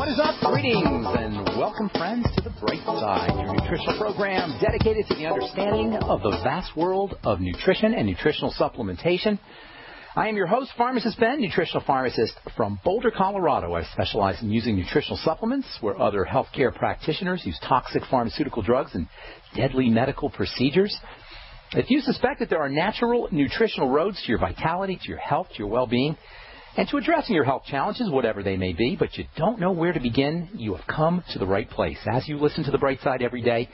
What is up? Greetings and welcome, friends, to The Bright Side, your nutritional program dedicated to the understanding of the vast world of nutrition and nutritional supplementation. I am your host, Pharmacist Ben, nutritional pharmacist from Boulder, Colorado. I specialize in using nutritional supplements where other healthcare practitioners use toxic pharmaceutical drugs and deadly medical procedures. If you suspect that there are natural nutritional roads to your vitality, to your health, to your well-being, and to addressing your health challenges, whatever they may be, but you don't know where to begin, you have come to the right place. As you listen to The Bright Side every day,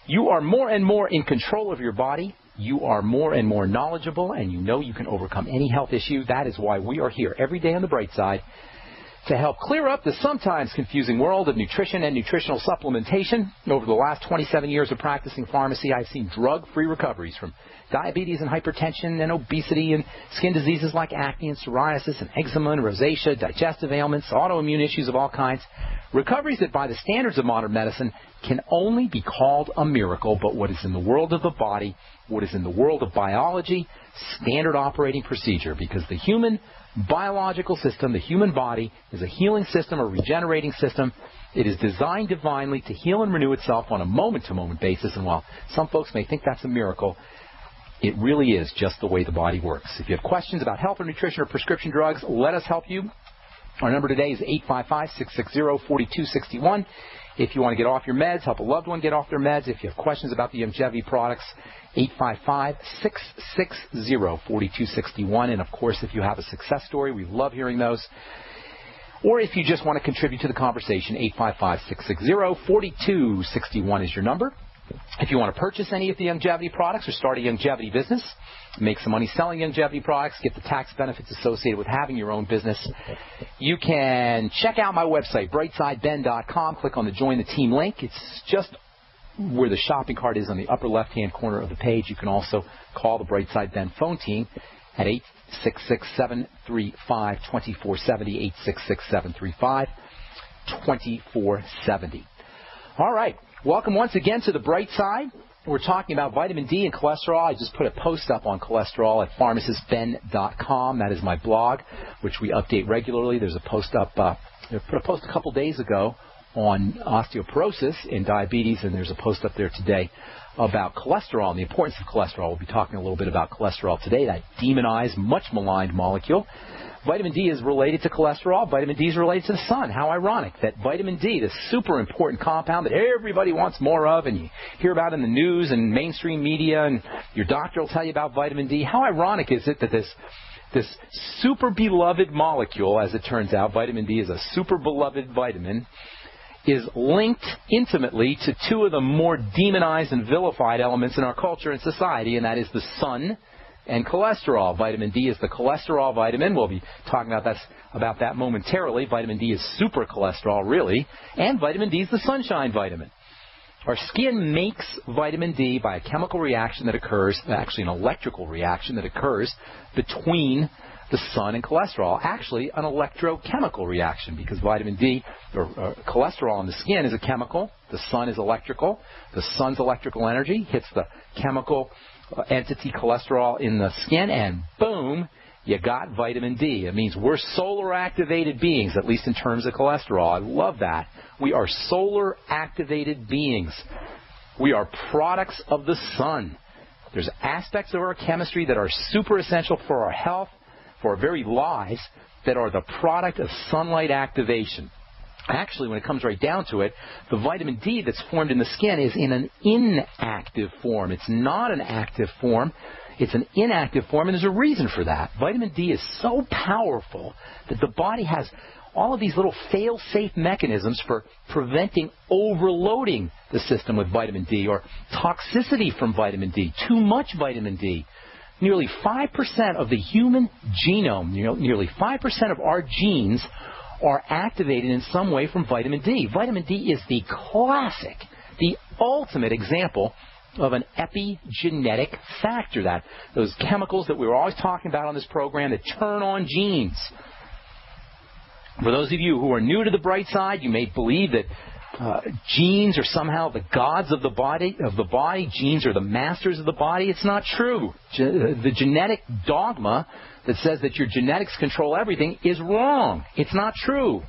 you are more and more in control of your body. You are more and more knowledgeable, and you know you can overcome any health issue. That is why we are here every day on The Bright Side to help clear up the sometimes confusing world of nutrition and nutritional supplementation. Over the last 27 years of practicing pharmacy, I've seen drug-free recoveries from diabetes and hypertension and obesity and skin diseases like acne and psoriasis and eczema and rosacea, digestive ailments, autoimmune issues of all kinds. Recoveries that by the standards of modern medicine can only be called a miracle, but what is in the world of the body, what is in the world of biology, standard operating procedure, because the human biological system, the human body, is a healing system, a regenerating system. It is designed divinely to heal and renew itself on a moment-to-moment basis, and while some folks may think that's a miracle, it really is just the way the body works. If you have questions about health or nutrition or prescription drugs, let us help you. Our number today is 855-660-4261. If you want to get off your meds, help a loved one get off their meds. If you have questions about the longevity products, 855-660-4261. And, of course, if you have a success story, we love hearing those. Or if you just want to contribute to the conversation, 855-660-4261 is your number. If you want to purchase any of the longevity products or start a longevity business, make some money selling longevity products, get the tax benefits associated with having your own business, you can check out my website, brightsideben.com. Click on the Join the Team link. It's just where the shopping cart is on the upper left-hand corner of the page. You can also call the Brightside Ben phone team at 866-735-2470, 866-735-2470. All right. Welcome once again to The Bright Side. We're talking about vitamin D and cholesterol. I just put a post up on cholesterol at pharmacistben.com. That is my blog, which we update regularly. There's a post up, I put a post a couple days ago on osteoporosis and diabetes, and there's a post up there today about cholesterol and the importance of cholesterol. We'll be talking a little bit about cholesterol today, that demonized, much maligned molecule. Vitamin D is related to cholesterol. Vitamin D is related to the sun. How ironic that vitamin D, this super important compound that everybody wants more of and you hear about in the news and mainstream media, and your doctor will tell you about vitamin D. How ironic is it that this super beloved molecule, as it turns out, vitamin D is a super beloved vitamin, is linked intimately to two of the more demonized and vilified elements in our culture and society, and that is the sun and cholesterol. Vitamin D is the cholesterol vitamin. We'll be talking about that momentarily. Vitamin D is super cholesterol, really. And vitamin D is the sunshine vitamin. Our skin makes vitamin D by a chemical reaction that occurs, actually an electrical reaction that occurs between the sun and cholesterol. Actually, an electrochemical reaction, because vitamin D, or cholesterol in the skin, is a chemical. The sun is electrical. The sun's electrical energy hits the chemical entity cholesterol in the skin, and boom, you got vitamin D. It means we're solar-activated beings, at least in terms of cholesterol. I love that. We are solar-activated beings. We are products of the sun. There's aspects of our chemistry that are super essential for our health, for our very lives, that are the product of sunlight activation. Actually, when it comes right down to it, the vitamin D that's formed in the skin is in an inactive form. It's not an active form. It's an inactive form, and there's a reason for that. Vitamin D is so powerful that the body has all of these little fail-safe mechanisms for preventing overloading the system with vitamin D or toxicity from vitamin D, too much vitamin D. Nearly 5% of the human genome, nearly 5% of our genes are activated in some way from vitamin D. Vitamin D is the classic, the ultimate example of an epigenetic factor, that those chemicals that we were always talking about on this program that turn on genes. For those of you who are new to the bright side, you may believe that genes are somehow the gods of the body. Genes are the masters of the body. It's not true. The genetic dogma that says that your genetics control everything is wrong. It's not true.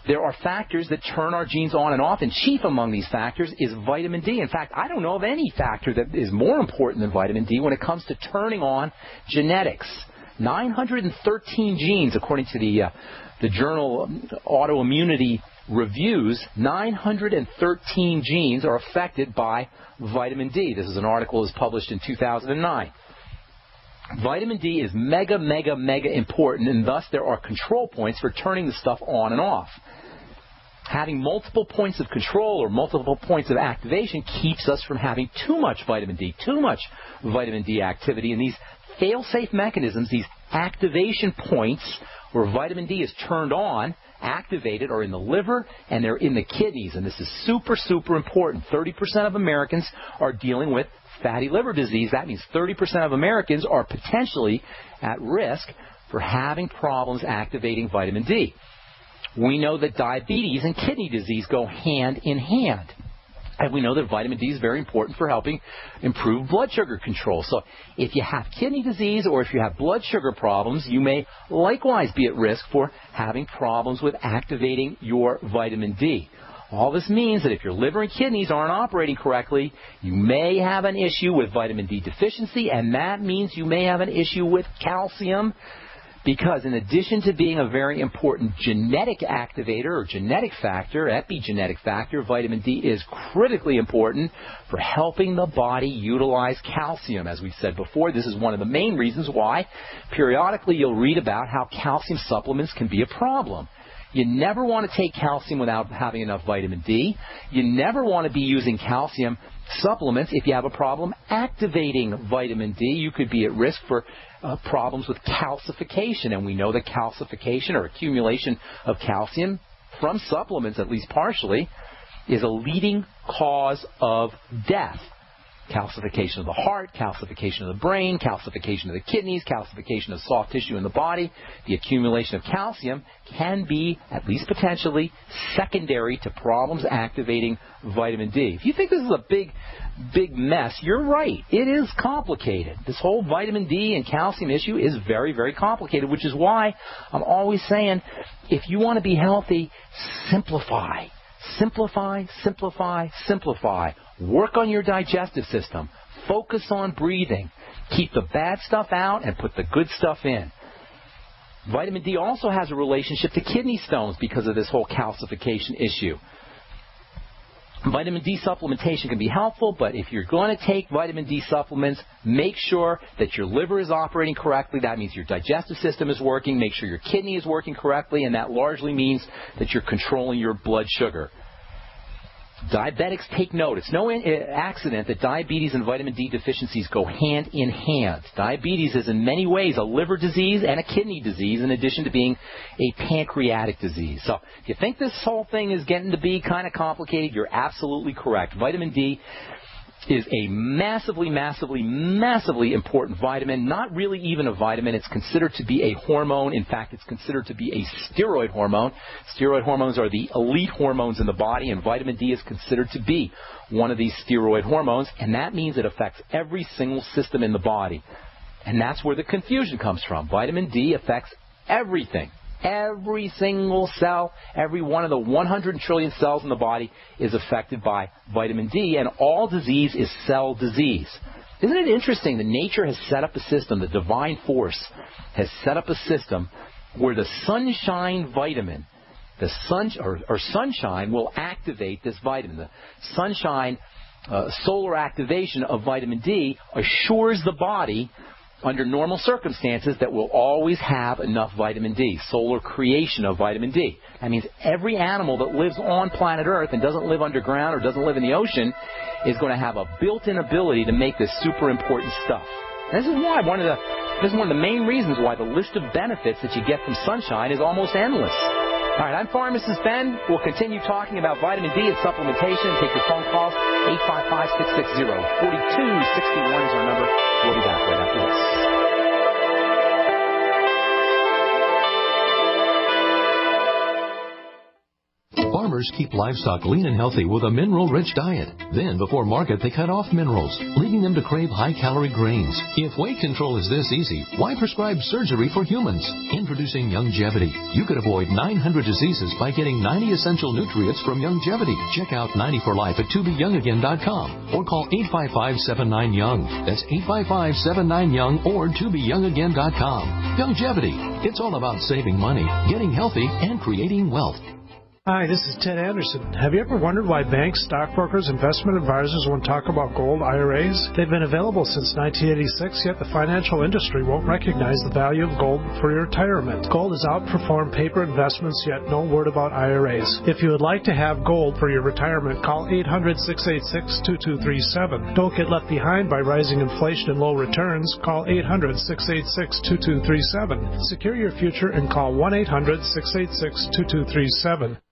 There are factors that turn our genes on and off, and chief among these factors is vitamin D. In fact, I don't know of any factor that is more important than vitamin D when it comes to turning on genetics. 913 genes, according to the journal Autoimmunity Reviews, 913 genes are affected by vitamin D. This is an article that was published in 2009. Vitamin D is mega important, and thus there are control points for turning the stuff on and off. Having multiple points of control or multiple points of activation keeps us from having too much vitamin D activity. And these fail-safe mechanisms, these activation points where vitamin D is turned on, activated, are in the liver and they're in the kidneys. And this is super important. 30% of Americans are dealing with fatty liver disease. That means 30% of Americans are potentially at risk for having problems activating vitamin D. We know that diabetes and kidney disease go hand in hand. And we know that vitamin D is very important for helping improve blood sugar control. So if you have kidney disease or if you have blood sugar problems, you may likewise be at risk for having problems with activating your vitamin D. All this means that if your liver and kidneys aren't operating correctly, you may have an issue with vitamin D deficiency, and that means you may have an issue with calcium. Because in addition to being a very important genetic activator or genetic factor, epigenetic factor, vitamin D is critically important for helping the body utilize calcium. As we said before, this is one of the main reasons why periodically you'll read about how calcium supplements can be a problem. You never want to take calcium without having enough vitamin D. You never want to be using calcium supplements if you have a problem activating vitamin D. You could be at risk for problems with calcification, and we know that calcification or accumulation of calcium from supplements, at least partially, is a leading cause of death. Calcification of the heart, calcification of the brain, calcification of the kidneys, calcification of soft tissue in the body. The accumulation of calcium can be, at least potentially, secondary to problems activating vitamin D. If you think this is a big mess, you're right. It is complicated. This whole vitamin D and calcium issue is very complicated, which is why I'm always saying, if you want to be healthy, simplify. Simplify. Work on your digestive system. Focus on breathing. Keep the bad stuff out and put the good stuff in. Vitamin D also has a relationship to kidney stones because of this whole calcification issue. Vitamin D supplementation can be helpful, but if you're going to take vitamin D supplements, make sure that your liver is operating correctly. That means your digestive system is working. Make sure your kidney is working correctly, and that largely means that you're controlling your blood sugar. Diabetics, take note. It's no accident that diabetes and vitamin D deficiencies go hand in hand. Diabetes is in many ways a liver disease and a kidney disease in addition to being a pancreatic disease. So if you think this whole thing is getting to be kind of complicated, you're absolutely correct. Vitamin D is a massively important vitamin, not really even a vitamin. It's considered to be a hormone. In fact, it's considered to be a steroid hormone. Steroid hormones are the elite hormones in the body, and vitamin D is considered to be one of these steroid hormones, and that means it affects every single system in the body. And that's where the confusion comes from. Vitamin D affects everything. Every single cell, every one of the 100 trillion cells in the body is affected by vitamin D, and all disease is cell disease. Isn't it interesting that nature has set up a system, the divine force has set up a system where the sunshine vitamin, sunshine will activate this vitamin. The sunshine solar activation of vitamin D assures the body under normal circumstances that we'll always have enough vitamin D, solar creation of vitamin D. That means every animal that lives on planet Earth and doesn't live underground or doesn't live in the ocean is going to have a built-in ability to make this super important stuff. And this is why one of the main reasons why the list of benefits that you get from sunshine is almost endless. All right, I'm Pharmacist Ben. We'll continue talking about vitamin D and supplementation. Take your phone calls. 855-660-4261 is our number. We'll be back right after this. Farmers keep livestock lean and healthy with a mineral-rich diet. Then, before market, they cut off minerals, leading them to crave high-calorie grains. If weight control is this easy, why prescribe surgery for humans? Introducing Youngevity. You could avoid 900 diseases by getting 90 essential nutrients from Youngevity. Check out 90 for Life at tobeyoungagain.com or call 855-79-YOUNG. That's 855-79-YOUNG or tobeyoungagain.com. Youngevity. It's all about saving money, getting healthy, and creating wealth. Hi, this is Ted Anderson. Have you ever wondered why banks, stockbrokers, investment advisors won't talk about gold IRAs? They've been available since 1986, yet the financial industry won't recognize the value of gold for your retirement. Gold has outperformed paper investments, yet no word about IRAs. If you would like to have gold for your retirement, call 800-686-2237. Don't get left behind by rising inflation and low returns. Call 800-686-2237. Secure your future and call 1-800-686-2237.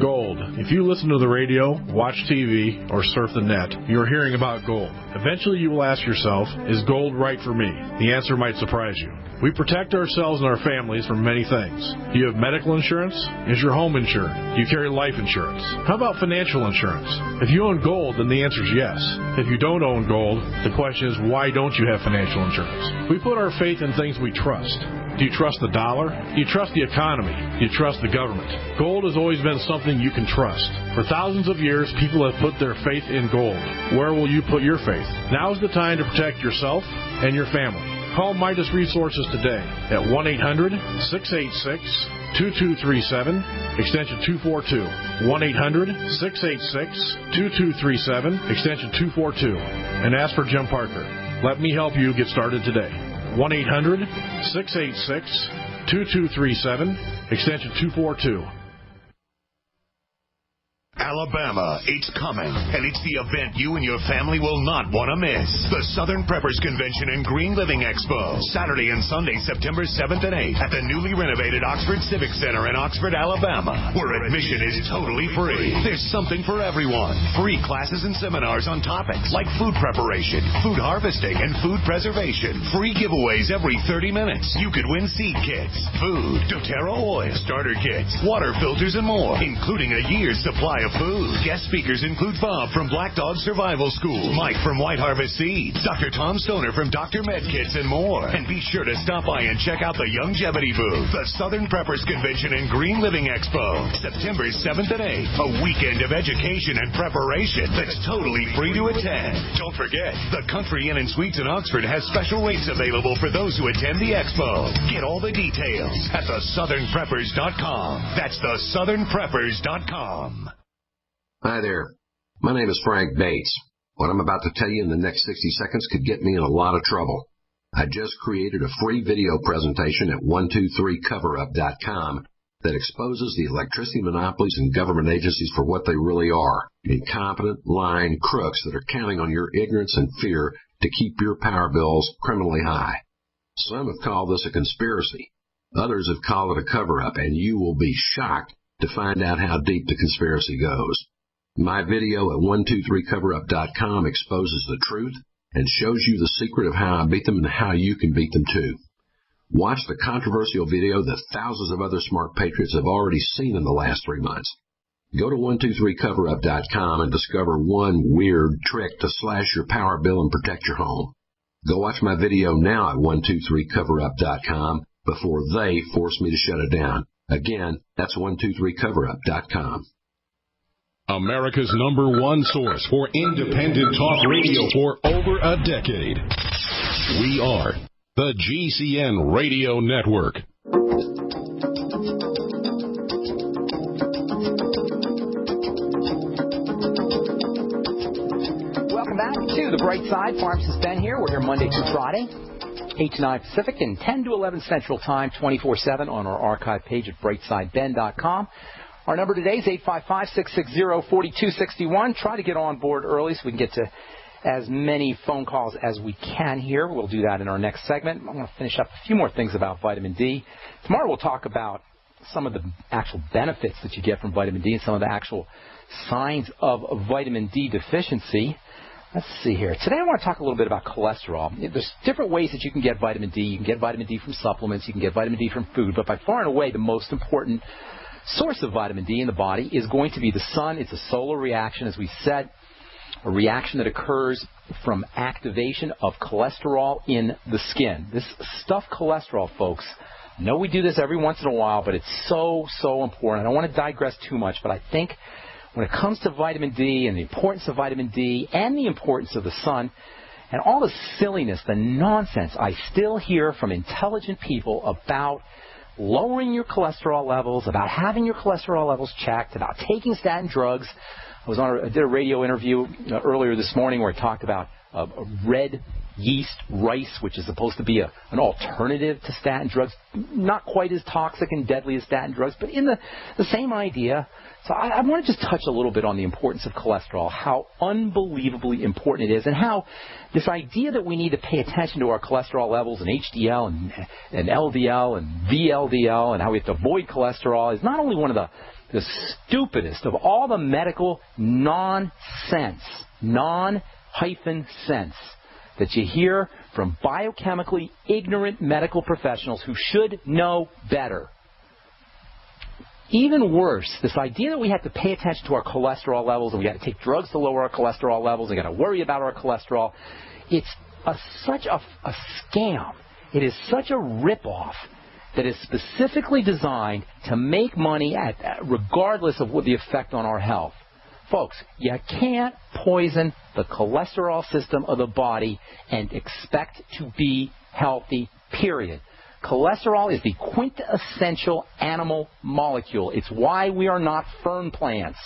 Gold. If you listen to the radio, watch TV, or surf the net, you're hearing about gold. Eventually you will ask yourself, is gold right for me? The answer might surprise you. We protect ourselves and our families from many things. Do you have medical insurance? Is your home insured? Do you carry life insurance? How about financial insurance? If you own gold, then the answer is yes. If you don't own gold, the question is, why don't you have financial insurance? We put our faith in things we trust. Do you trust the dollar? Do you trust the economy? Do you trust the government? Gold has always been something you can trust. For thousands of years, people have put their faith in gold. Where will you put your faith? Now is the time to protect yourself and your family. Call Midas Resources today at 1-800-686-2237, extension 242. 1-800-686-2237, extension 242. And ask for Jim Parker. Let me help you get started today. 1-800-686-2237, extension 242. Alabama, it's coming, and it's the event you and your family will not want to miss. The Southern Preppers Convention and Green Living Expo, Saturday and Sunday, September 7th and 8th at the newly renovated Oxford Civic Center in Oxford, Alabama, where admission is totally free. There's something for everyone. Free classes and seminars on topics like food preparation, food harvesting, and food preservation. Free giveaways every 30 minutes. You could win seed kits, food, doTERRA oil, starter kits, water filters, and more, including a year's supply of food. Guest speakers include Bob from Black Dog Survival School, Mike from White Harvest Seeds, Dr. Tom Stoner from Dr. Med Kits, and more. And be sure to stop by and check out the Youngevity booth. The Southern Preppers Convention and Green Living Expo, September 7th and 8th. A weekend of education and preparation that's totally free to attend. Don't forget, the Country Inn and Suites in Oxford has special rates available for those who attend the expo. Get all the details at thesouthernpreppers.com. That's thesouthernpreppers.com. Hi there. My name is Frank Bates. What I'm about to tell you in the next 60 seconds could get me in a lot of trouble. I just created a free video presentation at 123coverup.com that exposes the electricity monopolies and government agencies for what they really are: incompetent, lying crooks that are counting on your ignorance and fear to keep your power bills criminally high. Some have called this a conspiracy. Others have called it a cover-up, and you will be shocked to find out how deep the conspiracy goes. My video at 123coverup.com exposes the truth and shows you the secret of how I beat them and how you can beat them too. Watch the controversial video that thousands of other smart patriots have already seen in the last 3 months. Go to 123coverup.com and discover one weird trick to slash your power bill and protect your home. Go watch my video now at 123coverup.com before they force me to shut it down. Again, that's 123coverup.com. America's #1 source for independent talk radio for over a decade. We are the GCN Radio Network. Welcome back to The Bright Side. Pharmacist Ben here. We're here Monday through Friday, 8 to 9 Pacific and 10 to 11 Central Time, 24/7 on our archive page at brightsideben.com. Our number today is 855-660-4261. Try to get on board early so we can get to as many phone calls as we can here. We'll do that in our next segment. I'm going to finish up a few more things about vitamin D. Tomorrow we'll talk about some of the actual benefits that you get from vitamin D and some of the actual signs of vitamin D deficiency. Let's see here. Today I want to talk a little bit about cholesterol. There's different ways that you can get vitamin D. You can get vitamin D from supplements. You can get vitamin D from food. But by far and away, the most important source of vitamin D in the body is going to be the sun. It's a solar reaction, as we said, a reaction that occurs from activation of cholesterol in the skin. This stuff cholesterol, folks, I know we do this every once in a while, but it's so, so important. I don't want to digress too much, but I think when it comes to vitamin D and the importance of vitamin D and the importance of the sun and all the silliness, the nonsense I still hear from intelligent people about lowering your cholesterol levels, about having your cholesterol levels checked, about taking statin drugs. I did a radio interview earlier this morning where I talked about red yeast rice, which is supposed to be an alternative to statin drugs, not quite as toxic and deadly as statin drugs, but in the same idea. So I want to just touch a little bit on the importance of cholesterol, how unbelievably important it is, and how this idea that we need to pay attention to our cholesterol levels and HDL and LDL and VLDL and how we have to avoid cholesterol is not only one of the stupidest of all the medical nonsense, non-hyphen sense that you hear from biochemically ignorant medical professionals who should know better. Even worse, this idea that we have to pay attention to our cholesterol levels and we got to take drugs to lower our cholesterol levels and got to worry about our cholesterol, it's such a scam. It is such a ripoff that is specifically designed to make money regardless of what the effect on our health. Folks, you can't poison the cholesterol system of the body and expect to be healthy, period. Cholesterol is the quintessential animal molecule. It's why we are not fern plants.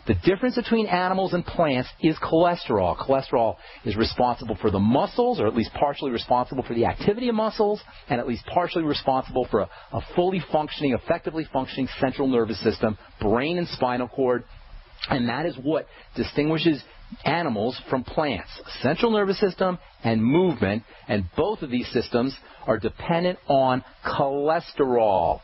The difference between animals and plants is cholesterol. Cholesterol is responsible for the muscles, or at least partially responsible for the activity of muscles, and at least partially responsible for a fully functioning, effectively functioning central nervous system, brain and spinal cord. And that is what distinguishes animals from plants. Central nervous system and movement, and both of these systems are dependent on cholesterol.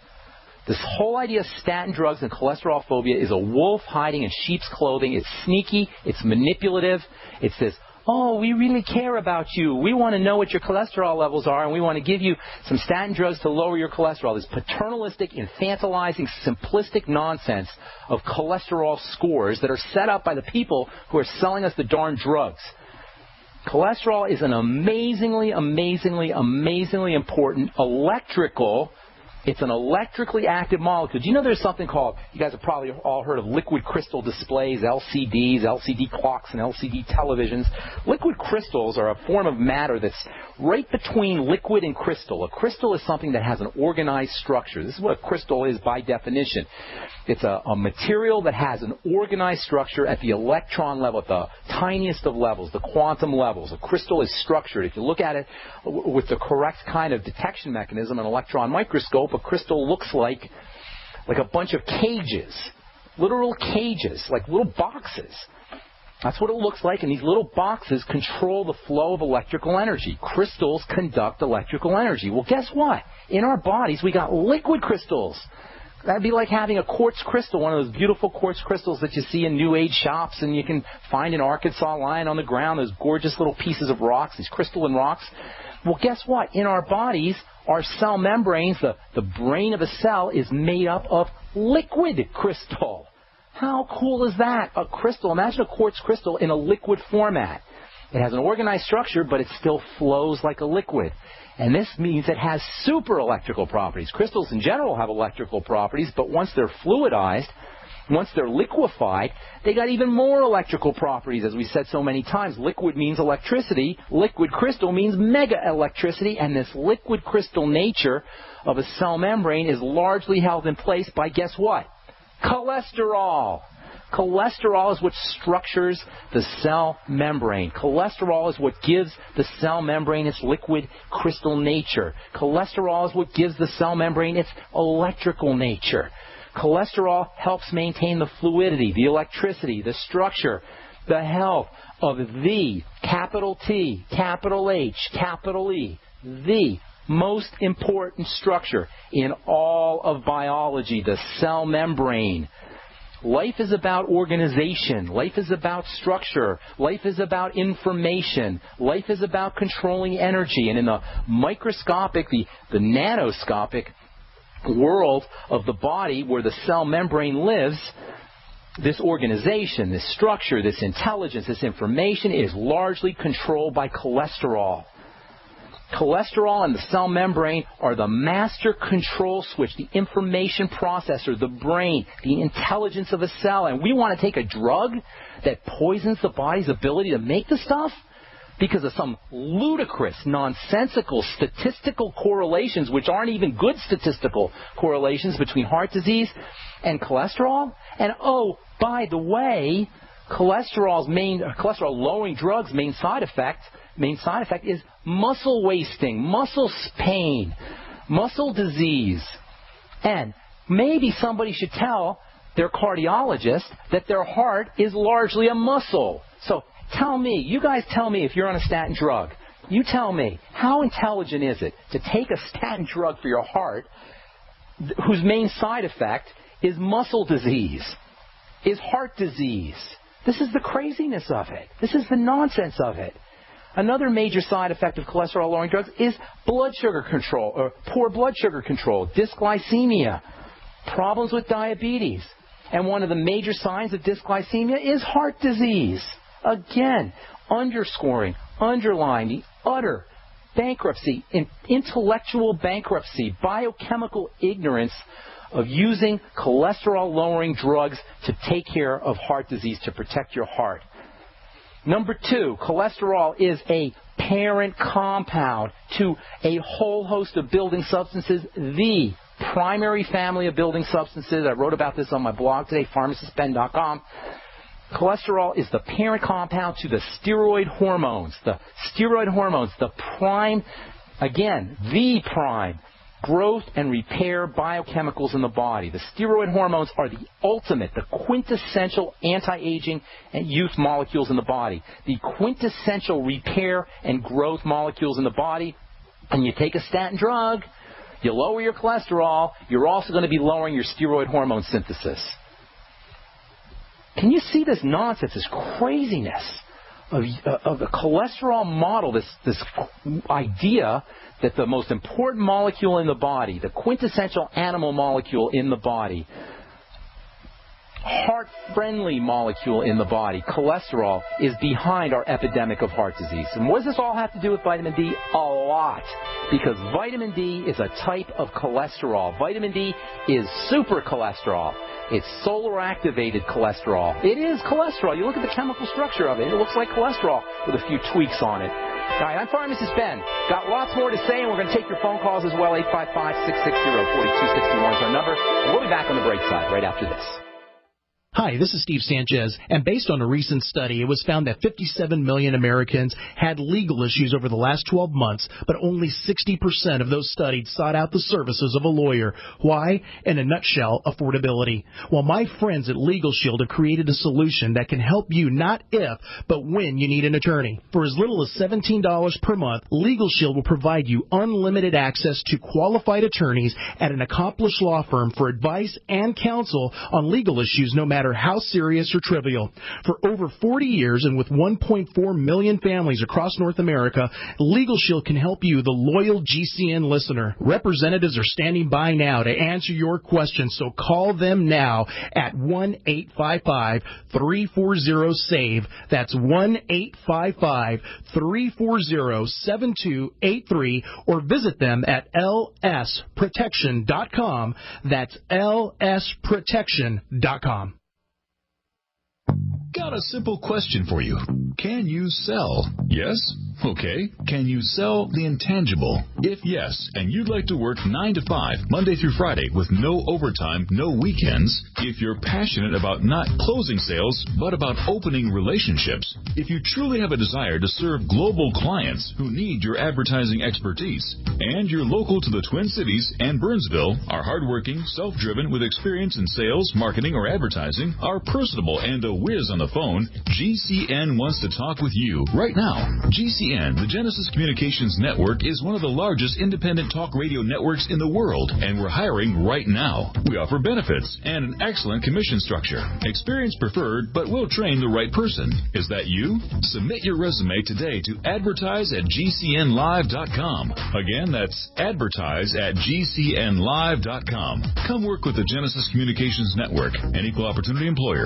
This whole idea of statin drugs and cholesterol phobia is a wolf hiding in sheep's clothing. It's sneaky. It's manipulative. It says, oh, we really care about you. We want to know what your cholesterol levels are, and we want to give you some statin drugs to lower your cholesterol. This paternalistic, infantilizing, simplistic nonsense of cholesterol scores that are set up by the people who are selling us the darn drugs. Cholesterol is an amazingly, amazingly, amazingly important it's an electrically active molecule. Do you know there's something called, you guys have probably all heard of liquid crystal displays, LCDs, LCD clocks, and LCD televisions. Liquid crystals are a form of matter that's right between liquid and crystal. A crystal is something that has an organized structure. This is what a crystal is by definition. It's a material that has an organized structure at the electron level, at the tiniest of levels, the quantum levels. A crystal is structured. If you look at it with the correct kind of detection mechanism, an electron microscope, a crystal looks like a bunch of cages, literal cages, like little boxes. That's what it looks like, and these little boxes control the flow of electrical energy. Crystals conduct electrical energy. Well, guess what? In our bodies, we got liquid crystals. That'd be like having a quartz crystal, one of those beautiful quartz crystals that you see in New Age shops and you can find in Arkansas lying on the ground, those gorgeous little pieces of rocks, these crystalline rocks. Well, guess what? In our bodies, our cell membranes, the brain of a cell is made up of liquid crystal. How cool is that? A crystal, imagine a quartz crystal in a liquid format. It has an organized structure, but it still flows like a liquid. And this means it has super electrical properties. Crystals in general have electrical properties, but once they're fluidized, once they're liquefied, they got even more electrical properties. As we said so many times, liquid means electricity. Liquid crystal means mega electricity. And this liquid crystal nature of a cell membrane is largely held in place by, guess what? Cholesterol. Cholesterol is what structures the cell membrane. Cholesterol is what gives the cell membrane its liquid crystal nature. Cholesterol is what gives the cell membrane its electrical nature. Cholesterol helps maintain the fluidity, the electricity, the structure, the health of the capital T, capital H, capital E, the most important structure in all of biology, the cell membrane. Life is about organization. Life is about structure. Life is about information. Life is about controlling energy. And in the microscopic, the nanoscopic world of the body where the cell membrane lives, this organization, this structure, this intelligence, this information is largely controlled by cholesterol. Cholesterol and the cell membrane are the master control switch, the information processor, the brain, the intelligence of a cell. And we want to take a drug that poisons the body's ability to make the stuff because of some ludicrous, nonsensical statistical correlations, which aren't even good statistical correlations between heart disease and cholesterol. And oh, by the way, cholesterol-lowering drugs' main side effect is muscle wasting, muscle pain, muscle disease. And maybe somebody should tell their cardiologist that their heart is largely a muscle. So tell me, you guys tell me if you're on a statin drug. You tell me, how intelligent is it to take a statin drug for your heart whose main side effect is muscle disease, is heart disease? This is the craziness of it. This is the nonsense of it. Another major side effect of cholesterol-lowering drugs is blood sugar control, or poor blood sugar control, dysglycemia, problems with diabetes. And one of the major signs of dysglycemia is heart disease. Again, underscoring, underlying the utter bankruptcy, intellectual bankruptcy, biochemical ignorance of using cholesterol-lowering drugs to take care of heart disease, to protect your heart. Number 2, cholesterol is a parent compound to a whole host of building substances, the primary family of building substances. I wrote about this on my blog today, pharmacistben.com. Cholesterol is the parent compound to the steroid hormones. The steroid hormones, the prime, again, the prime growth and repair biochemicals in the body. The steroid hormones are the ultimate, the quintessential anti-aging and youth molecules in the body. The quintessential repair and growth molecules in the body. And you take a statin drug, you lower your cholesterol, you're also going to be lowering your steroid hormone synthesis. Can you see this nonsense, this craziness of the cholesterol model, this idea that the most important molecule in the body, the quintessential animal molecule in the body, heart-friendly molecule in the body, cholesterol, is behind our epidemic of heart disease. And what does this all have to do with vitamin D? A lot. Because vitamin D is a type of cholesterol. Vitamin D is super cholesterol. It's solar-activated cholesterol. It is cholesterol. You look at the chemical structure of it. It looks like cholesterol with a few tweaks on it. All right, I'm Pharmacist Ben. Got lots more to say, and we're going to take your phone calls as well. 855-660-4261 is our number. And we'll be back on the break side right after this. Hi, this is Steve Sanchez, and based on a recent study, it was found that 57 million Americans had legal issues over the last 12 months, but only 60% of those studied sought out the services of a lawyer. Why? In a nutshell, affordability. Well, my friends at Legal Shield have created a solution that can help you not if, but when you need an attorney. For as little as $17 per month, Legal Shield will provide you unlimited access to qualified attorneys at an accomplished law firm for advice and counsel on legal issues, no matter how serious or trivial. For over 40 years and with 1.4 million families across North America, Legal Shield can help you, the loyal GCN listener. Representatives are standing by now to answer your questions, so call them now at 1-855-340-SAVE. That's 1-855-340-7283, or visit them at lsprotection.com. That's lsprotection.com. Got a simple question for you. Can you sell? Yes? Okay. Can you sell the intangible? If yes, and you'd like to work 9 to 5, Monday through Friday, with no overtime, no weekends, if you're passionate about not closing sales, but about opening relationships, if you truly have a desire to serve global clients who need your advertising expertise, and you're local to the Twin Cities and Burnsville, are hardworking, self-driven, with experience in sales, marketing, or advertising, are personable, and a whiz on the phone, GCN wants to talk with you right now. GCN, the Genesis Communications Network, is one of the largest independent talk radio networks in the world, and we're hiring right now. We offer benefits and an excellent commission structure. Experience preferred, but we'll train the right person. Is that you? Submit your resume today to advertise@gcnlive.com. Again, that's advertise@gcnlive.com. Come work with the Genesis Communications Network, an equal opportunity employer.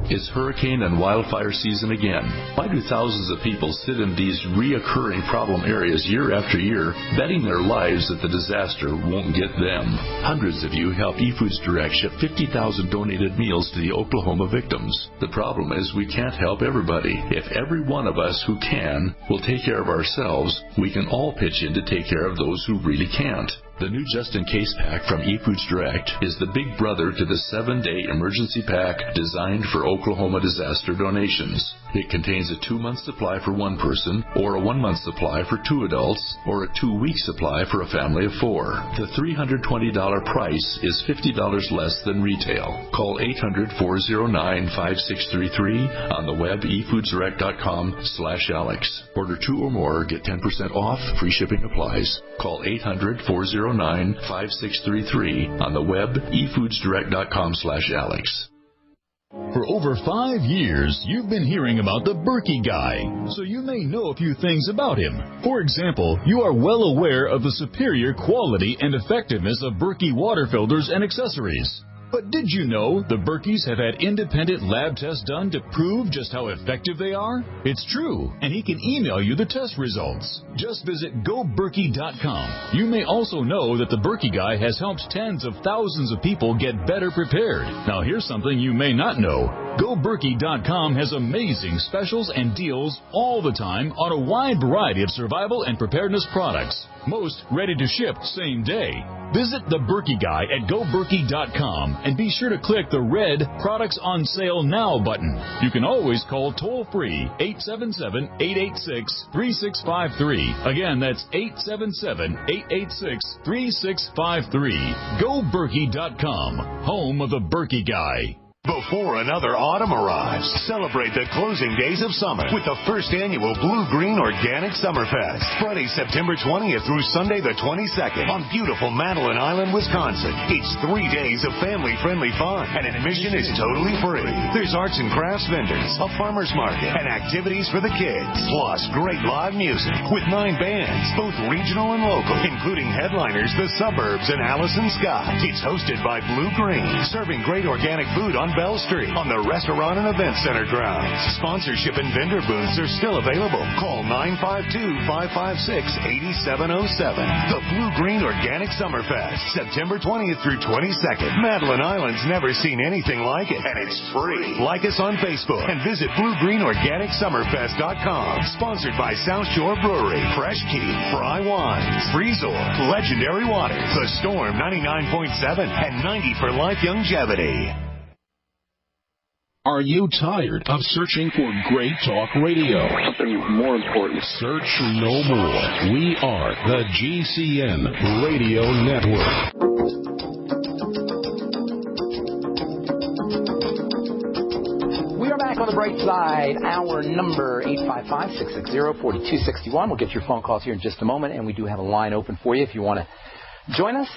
It's hurricane and wildfire season again. Why do thousands of people sit in these reoccurring problem areas year after year, betting their lives that the disaster won't get them? Hundreds of you helped eFoods Direct ship 50,000 donated meals to the Oklahoma victims. The problem is we can't help everybody. If every one of us who can will take care of ourselves, we can all pitch in to take care of those who really can't. The new just-in-case pack from eFoods Direct is the big brother to the 7-day emergency pack designed for Oklahoma disaster donations. It contains a 2-month supply for one person, or a 1-month supply for 2 adults, or a 2-week supply for a family of 4. The $320 price is $50 less than retail. Call 800-409-5633 on the web efoodsdirect.com/Alex. Order 2 or more, get 10% off, free shipping applies. Call 800-409-5633 on the web efoodsdirect.com/Alex. For over 5 years, you've been hearing about the Berkey Guy, so you may know a few things about him. For example, you are well aware of the superior quality and effectiveness of Berkey water filters and accessories. But did you know the Berkeys have had independent lab tests done to prove just how effective they are? It's true, and he can email you the test results. Just visit GoBerkey.com. You may also know that the Berkey Guy has helped tens of thousands of people get better prepared. Now here's something you may not know. GoBerkey.com has amazing specials and deals all the time on a wide variety of survival and preparedness products. Most ready to ship same day. Visit the Berkey Guy at GoBerkey.com and be sure to click the red Products on Sale Now button. You can always call toll-free 877-886-3653. Again, that's 877-886-3653. GoBerkey.com, home of the Berkey Guy. Before another autumn arrives, celebrate the closing days of summer with the first annual Blue Green Organic Summerfest. Friday, September 20th through Sunday the 22nd on beautiful Madeline Island, Wisconsin. It's 3 days of family-friendly fun, and admission is totally free. There's arts and crafts vendors, a farmer's market, and activities for the kids. Plus, great live music with 9 bands, both regional and local, including headliners The Suburbs and Allison Scott. It's hosted by Blue Green, serving great organic food on Bell Street on the Restaurant and Event Center grounds. Sponsorship and vendor booths are still available. Call 952-556-8707. The Blue Green Organic Summerfest, September 20th through 22nd. Madeline Island's never seen anything like it, and it's free. Like us on Facebook and visit BlueGreenOrganicSummerfest.com. Sponsored by South Shore Brewery, Fresh Key, Fry Wines, Freezor, Legendary Water, The Storm 99.7, and 90 for Life Longevity. Are you tired of searching for great talk radio? Something more important. Search no more. We are the GCN Radio Network. We are back on the bright side. Our number, 855-660-4261. We'll get your phone calls here in just a moment, and we do have a line open for you if you want to join us.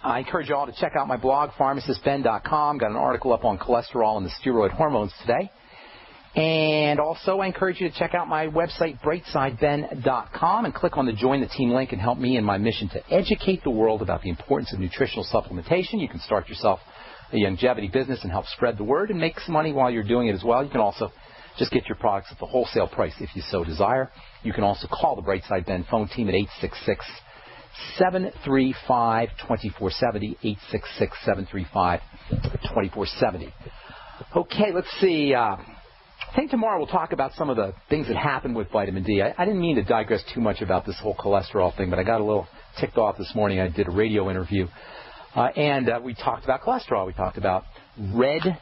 I encourage you all to check out my blog, pharmacistben.com. Got an article up on cholesterol and the steroid hormones today. And also, I encourage you to check out my website, brightsideben.com, and click on the Join the Team link and help me in my mission to educate the world about the importance of nutritional supplementation. You can start yourself a longevity business and help spread the word and make some money while you're doing it as well. You can also just get your products at the wholesale price if you so desire. You can also call the Brightside Ben phone team at 866-735-2470, 866-735-2470. Okay, let's see. I think tomorrow we'll talk about some of the things that happen with vitamin D. I didn't mean to digress too much about this whole cholesterol thing, but I got a little ticked off this morning. I did a radio interview, and we talked about cholesterol. We talked about red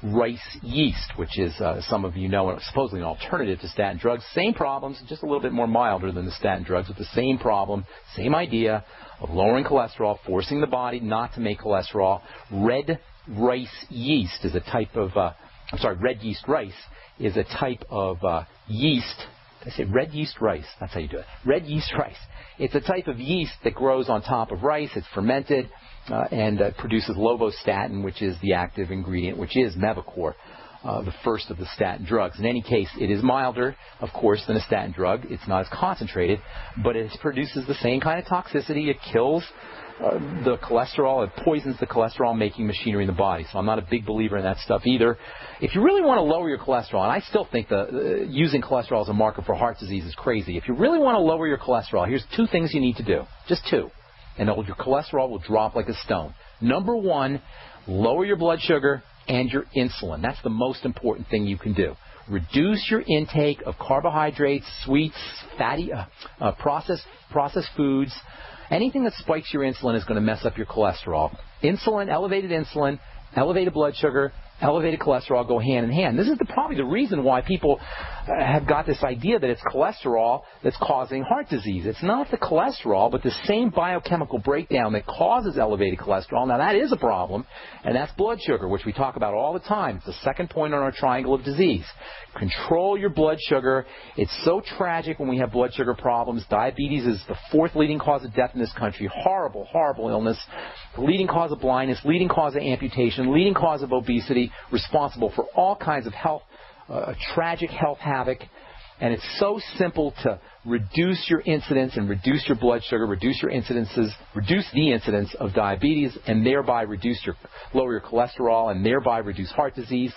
rice yeast, which is, some of you know, supposedly an alternative to statin drugs. Same problems, just a little bit more milder than the statin drugs, but the same problem, same idea of lowering cholesterol, forcing the body not to make cholesterol. Red rice yeast is a type of red yeast rice is a type of yeast. I say red yeast rice. That's how you do it. Red yeast rice. It's a type of yeast that grows on top of rice. It's fermented and produces lovastatin, which is the active ingredient, which is Mevacor, the first of the statin drugs. In any case, it is milder, of course, than a statin drug. It's not as concentrated, but it produces the same kind of toxicity. It kills the cholesterol. It poisons the cholesterol-making machinery in the body. So I'm not a big believer in that stuff either. If you really want to lower your cholesterol, and I still think using cholesterol as a marker for heart disease is crazy. If you really want to lower your cholesterol, here's 2 things you need to do. Just 2. And your cholesterol will drop like a stone. Number 1, lower your blood sugar and your insulin. That's the most important thing you can do. Reduce your intake of carbohydrates, sweets, fatty, processed foods. Anything that spikes your insulin is going to mess up your cholesterol. Insulin, elevated blood sugar, elevated cholesterol go hand in hand. This is probably the reason why people have got this idea that it's cholesterol that's causing heart disease. It's not the cholesterol, but the same biochemical breakdown that causes elevated cholesterol. Now, that is a problem, and that's blood sugar, which we talk about all the time. It's the second point on our triangle of disease. Control your blood sugar. It's so tragic when we have blood sugar problems. Diabetes is the 4th leading cause of death in this country. Horrible, horrible illness. The leading cause of blindness, leading cause of amputation, leading cause of obesity, responsible for all kinds of health, tragic health havoc. And it's so simple to reduce your incidence and reduce your blood sugar, reduce the incidence of diabetes, and thereby lower your cholesterol, and thereby reduce heart disease.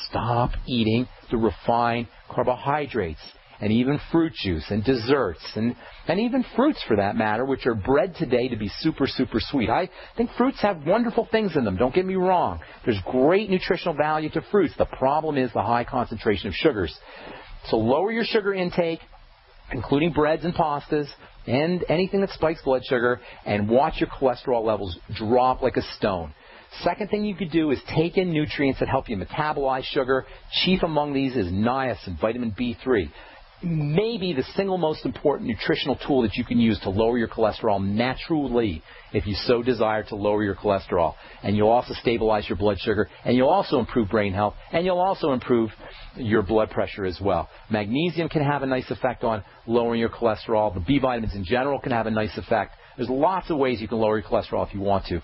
Stop eating the refined carbohydrates, and even fruit juice and desserts, and even fruits for that matter, which are bred today to be super, super sweet. I think fruits have wonderful things in them. Don't get me wrong. There's great nutritional value to fruits. The problem is the high concentration of sugars. So lower your sugar intake, including breads and pastas, and anything that spikes blood sugar, and watch your cholesterol levels drop like a stone. Second thing you could do is take in nutrients that help you metabolize sugar. Chief among these is niacin, vitamin B3. Maybe the single most important nutritional tool that you can use to lower your cholesterol naturally, if you so desire to lower your cholesterol. And you'll also stabilize your blood sugar, and you'll also improve brain health, and you'll also improve your blood pressure as well. Magnesium can have a nice effect on lowering your cholesterol. The B vitamins in general can have a nice effect. There's lots of ways you can lower your cholesterol if you want to,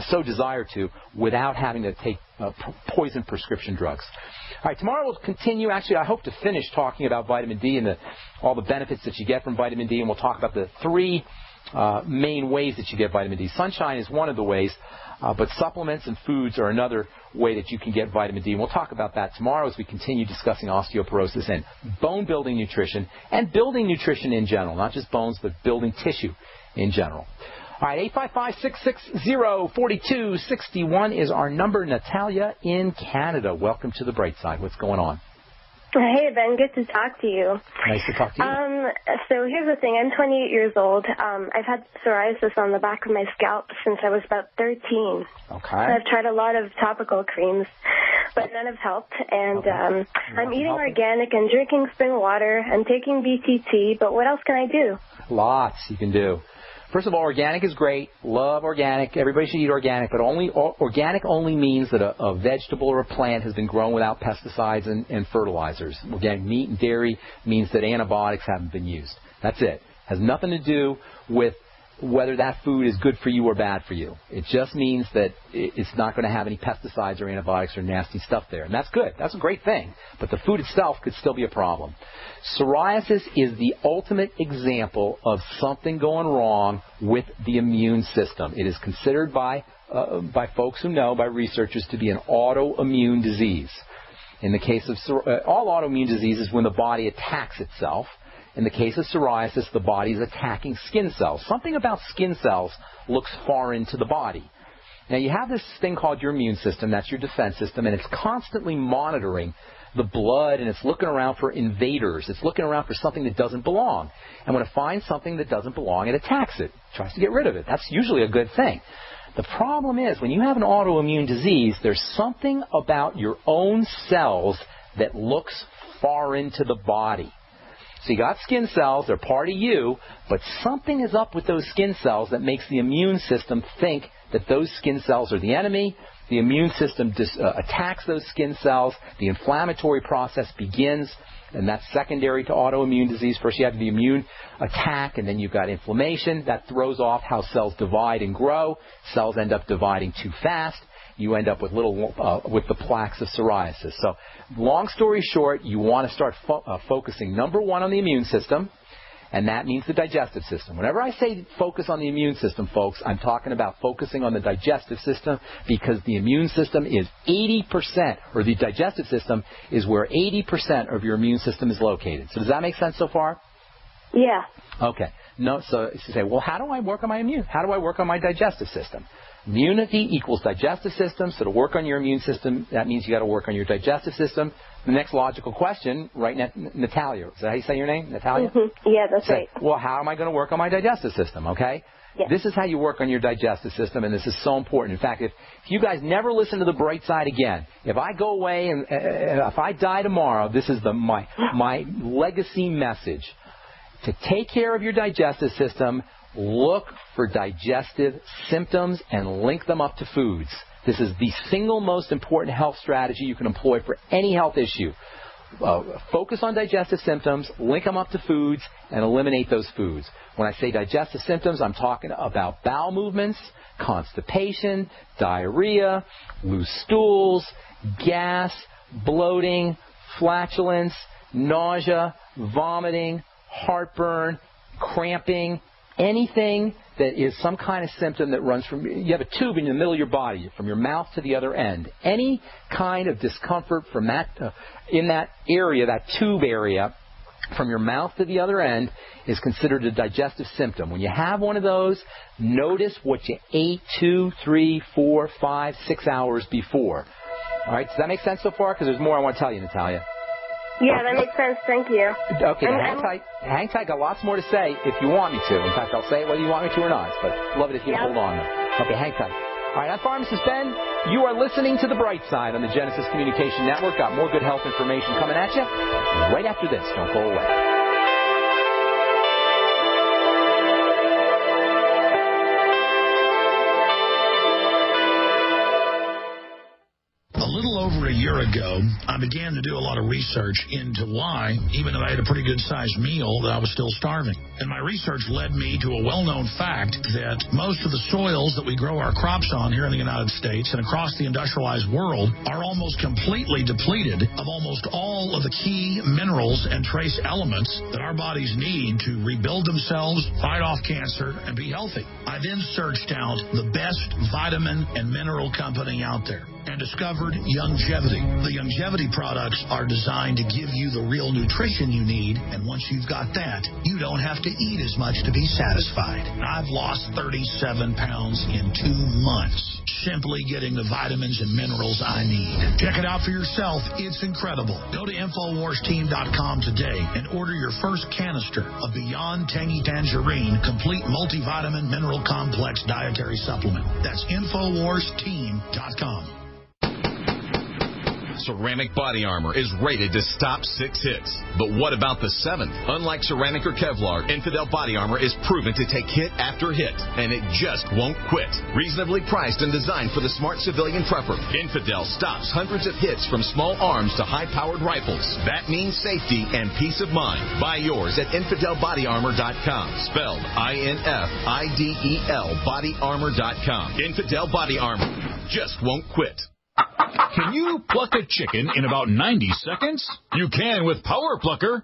so desire to, without having to take poison prescription drugs. All right, tomorrow we'll continue. Actually, I hope to finish talking about vitamin D and all the benefits that you get from vitamin D, and we'll talk about the 3 main ways that you get vitamin D. Sunshine is one of the ways, but supplements and foods are another way that you can get vitamin D. And we'll talk about that tomorrow as we continue discussing osteoporosis and bone-building nutrition and building nutrition in general, not just bones, but building tissue in general. All right, 855-660-4261 is our number. Natalia in Canada. Welcome to the Bright Side. What's going on? Hey, Ben. Good to talk to you. Nice to talk to you. So here's the thing. I'm 28 years old. I've had psoriasis on the back of my scalp since I was about 13. Okay. I've tried a lot of topical creams, but none have helped. And I'm eating organic and drinking spring water and taking BTT, but what else can I do? Lots you can do. First of all, organic is great. Love organic. Everybody should eat organic, but organic only means that a vegetable or a plant has been grown without pesticides and fertilizers. Organic meat and dairy means that antibiotics haven't been used. That's it. Has nothing to do with whether that food is good for you or bad for you. It just means that it's not going to have any pesticides or antibiotics or nasty stuff there. And that's good. That's a great thing. But the food itself could still be a problem. Psoriasis is the ultimate example of something going wrong with the immune system. It is considered by folks who know, by researchers, to be an autoimmune disease. In the case of all autoimmune diseases, when the body attacks itself. In the case of psoriasis, the body is attacking skin cells. Something about skin cells looks foreign to the body. Now, you have this thing called your immune system. That's your defense system, and it's constantly monitoring the blood, and it's looking around for invaders. It's looking around for something that doesn't belong. And when it finds something that doesn't belong, it attacks it, tries to get rid of it. That's usually a good thing. The problem is, when you have an autoimmune disease, there's something about your own cells that looks foreign to the body. So you got skin cells, they're part of you, but something is up with those skin cells that makes the immune system think that those skin cells are the enemy, the immune system attacks those skin cells. The inflammatory process begins, and that's secondary to autoimmune disease. First you have the immune attack, and then you've got inflammation. That throws off how cells divide and grow. Cells end up dividing too fast. You end up with with the plaques of psoriasis. So long story short, you want to start focusing, number one, on the immune system, and that means the digestive system. Whenever I say focus on the immune system, folks, I'm talking about focusing on the digestive system, because the immune system is 80%, or the digestive system is where 80% of your immune system is located. So does that make sense so far? Yeah. Okay. No, so you say, well, how do I work on my How do I work on my digestive system? Immunity equals digestive system. So to work on your immune system, that means you got to work on your digestive system. The next logical question, right, Natalia? Is that how you say your name, Natalia? Mm-hmm. Yeah, that's right. Well, how am I going to work on my digestive system? Okay. Yeah. This is how you work on your digestive system, and this is so important. In fact, if you guys never listen to The Bright Side again, if I go away and if I die tomorrow, this is my legacy message. To take care of your digestive system, look for digestive symptoms and link them up to foods. This is the single most important health strategy you can employ for any health issue. Focus on digestive symptoms, link them up to foods, and eliminate those foods. When I say digestive symptoms, I'm talking about bowel movements, constipation, diarrhea, loose stools, gas, bloating, flatulence, nausea, vomiting, heartburn, cramping, anything that is some kind of symptom that runs from, you have a tube in the middle of your body, from your mouth to the other end. Any kind of discomfort from that, in that area, that tube area, from your mouth to the other end, is considered a digestive symptom. When you have one of those, notice what you ate 2, 3, 4, 5, 6 hours before. All right, does that make sense so far? Because there's more I want to tell you, Natalia. Yeah, that makes sense. Thank you. Okay, hang tight. Got lots more to say if you want me to. In fact, I'll say it whether you want me to or not. But love it if you hold on. Okay, hang tight. All right, I'm Pharmacist Ben. You are listening to The Bright Side on the Genesis Communication Network. Got more good health information coming at you right after this. Don't go away. Over a year ago, I began to do a lot of research into why, even though I had a pretty good-sized meal, that I was still starving. And my research led me to a well-known fact that most of the soils that we grow our crops on here in the United States and across the industrialized world are almost completely depleted of almost all of the key minerals and trace elements that our bodies need to rebuild themselves, fight off cancer, and be healthy. I then searched out the best vitamin and mineral company out there and discovered Youngevity. The Youngevity products are designed to give you the real nutrition you need, and once you've got that, you don't have to eat as much to be satisfied. I've lost 37 pounds in 2 months, simply getting the vitamins and minerals I need. Check it out for yourself. It's incredible. Go to InfoWarsTeam.com today and order your first canister of Beyond Tangy Tangerine Complete Multivitamin Mineral Complex Dietary Supplement. That's InfoWarsTeam.com. Ceramic body armor is rated to stop 6 hits. But what about the 7th? Unlike ceramic or Kevlar, Infidel body armor is proven to take hit after hit, and it just won't quit. Reasonably priced and designed for the smart civilian prepper, Infidel stops hundreds of hits from small arms to high-powered rifles. That means safety and peace of mind. Buy yours at InfidelBodyArmor.com. Spelled INFIDEL BodyArmor.com. Infidel Body Armor just won't quit. Can you pluck a chicken in about 90 seconds? You can with Power Plucker.